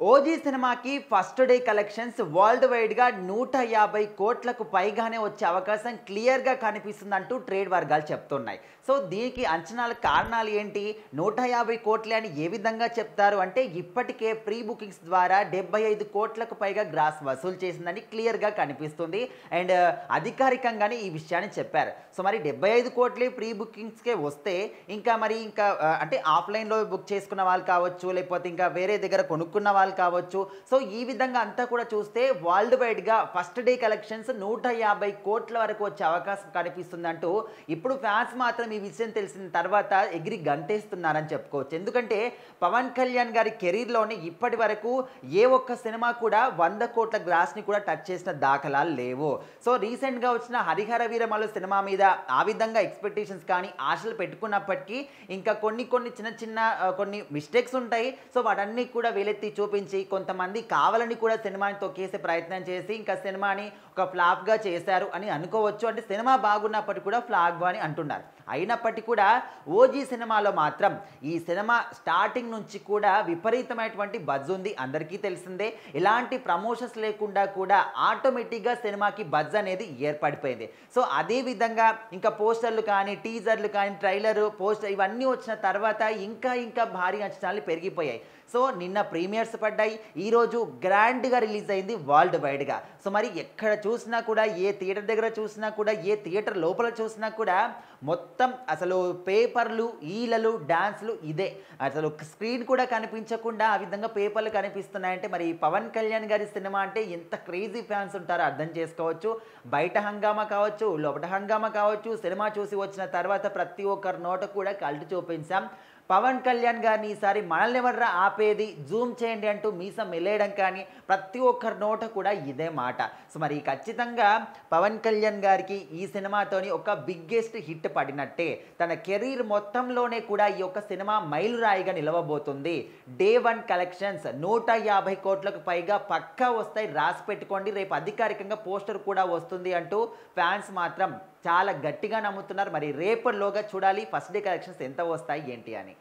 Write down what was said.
OG సినిమాకి first day collections world వైడ్గా 150 కోట్లకు పైగానే వచ్చే అవకాశం క్లియర్గా కనిపిస్తుందంటూ ట్రేడ్ వర్గాలు చెప్తున్నాయి. సో దీనికి అంచనాల కారణాలు ఏంటి? 150 కోట్లే అని ఏ విధంగా చెప్తారు అంటే, ఇప్పటికే ప్రీ బుకింగ్స్ ద్వారా 75 కోట్లకు పైగా గ్రాస్ వసూలు చేసిందని క్లియర్గా కనిపిస్తుంది. అండ్ అధికారికంగానే ఈ విషయాన్ని చెప్పారు. సో మరి 75 కోట్లే ప్రీ బుకింగ్స్కే వస్తే ఇంకా అంటే ఆఫ్లైన్లో బుక్ చేసుకున్న వాళ్ళు కావచ్చు, లేకపోతే ఇంకా వేరే దగ్గర కొనుక్కున్న వాళ్ళు కావచ్చు. సో ఈ విధంగా అంతా కూడా చూస్తే వరల్డ్ వైడ్గా ఫస్ట్ డే కలెక్షన్స్ 150 కోట్ల వరకు వచ్చే అవకాశం కనిపిస్తుందంటూ ఇప్పుడు ఫ్యాన్స్ మాత్రం ఈ విషయం తెలిసిన తర్వాత ఎగిరి గంటేస్తున్నారని చెప్పుకోవచ్చు. ఎందుకంటే పవన్ కళ్యాణ్ గారి కెరీర్లోనే ఇప్పటి వరకు ఏ ఒక్క సినిమా కూడా 100 కోట్ల గ్రాస్ని కూడా టచ్ చేసిన దాఖలాలు లేవు. సో రీసెంట్గా వచ్చిన హరిహర వీరమల్లు సినిమా మీద ఆ విధంగా ఎక్స్పెక్టేషన్స్ కానీ ఆశలు పెట్టుకున్నప్పటికీ ఇంకా కొన్ని చిన్న కొన్ని మిస్టేక్స్ ఉంటాయి. సో వాటన్నీ కూడా వేలెత్తి చూపించి కొంతమంది కావాలని కూడా సినిమాని తొక్కేసే ప్రయత్నం చేసి ఇంకా సినిమాని ఒక ఫ్లాప్గా చేశారు అని అనుకోవచ్చు. అంటే సినిమా బాగున్నప్పటికీ కూడా ఫ్లాప్ అని అంటున్నారు. అయినప్పటికీ కూడా ఓజీ సినిమాలో మాత్రం ఈ సినిమా స్టార్టింగ్ నుంచి కూడా విపరీతమైనటువంటి బజ్ ఉంది, అందరికీ తెలిసిందే. ఎలాంటి ప్రమోషన్స్ లేకుండా కూడా ఆటోమేటిక్గా సినిమాకి బజ్ అనేది ఏర్పడిపోయింది. సో అదే విధంగా ఇంకా పోస్టర్లు కానీ, టీజర్లు కానీ, ట్రైలర్, పోస్టర్ ఇవన్నీ వచ్చిన తర్వాత ఇంకా భారీ అంచనాలు పెరిగిపోయాయి. సో నిన్న ప్రీమియర్స్ పడ్డాయి, ఈరోజు గ్రాండ్గా రిలీజ్ అయింది వరల్డ్ వైడ్గా. సో మరి ఎక్కడ చూసినా కూడా, ఏ థియేటర్ దగ్గర చూసినా కూడా, ఏ థియేటర్ లోపల చూసినా కూడా మొత్తం అసలు పేపర్లు, ఈలలు, డాన్స్లు ఇదే. అసలు స్క్రీన్ కూడా కనిపించకుండా ఆ విధంగా పేపర్లు కనిపిస్తున్నాయంటే మరి పవన్ కళ్యాణ్ గారి సినిమా అంటే ఎంత క్రేజీ ఫ్యాన్స్ ఉంటారో అర్థం చేసుకోవచ్చు. బయట హంగామా కావచ్చు, లోపల హంగామా కావచ్చు, సినిమా చూసి వచ్చిన తర్వాత ప్రతి ఒక్కరి నోట కూడా కళ్ళు చూపించాం. పవన్ కళ్యాణ్ గారిని ఈసారి మనల్ని ఎవర్రా ఆపేది, జూమ్ చేయండి అంటూ మీసం మెలేయడం కానీ ప్రతి ఒక్కరి నోట కూడా ఇదే మాట. సో మరి ఖచ్చితంగా పవన్ కళ్యాణ్ గారికి ఈ సినిమాతోని ఒక బిగ్గెస్ట్ హిట్ పడినట్టే. తన కెరీర్ మొత్తంలోనే కూడా ఈ యొక్క సినిమా మైలురాయిగా నిలవబోతుంది. డే 1 కలెక్షన్స్ 150 కోట్లకు పైగా పక్కా వస్తాయి, రాసి పెట్టుకోండి. రేపు అధికారికంగా పోస్టర్ కూడా వస్తుంది అంటూ ఫ్యాన్స్ మాత్రం చాలా గట్టిగా నమ్ముతున్నారు. మరి రేపటిలోగా చూడాలి ఫస్ట్ డే కలెక్షన్స్ ఎంత వస్తాయి ఏంటి అని.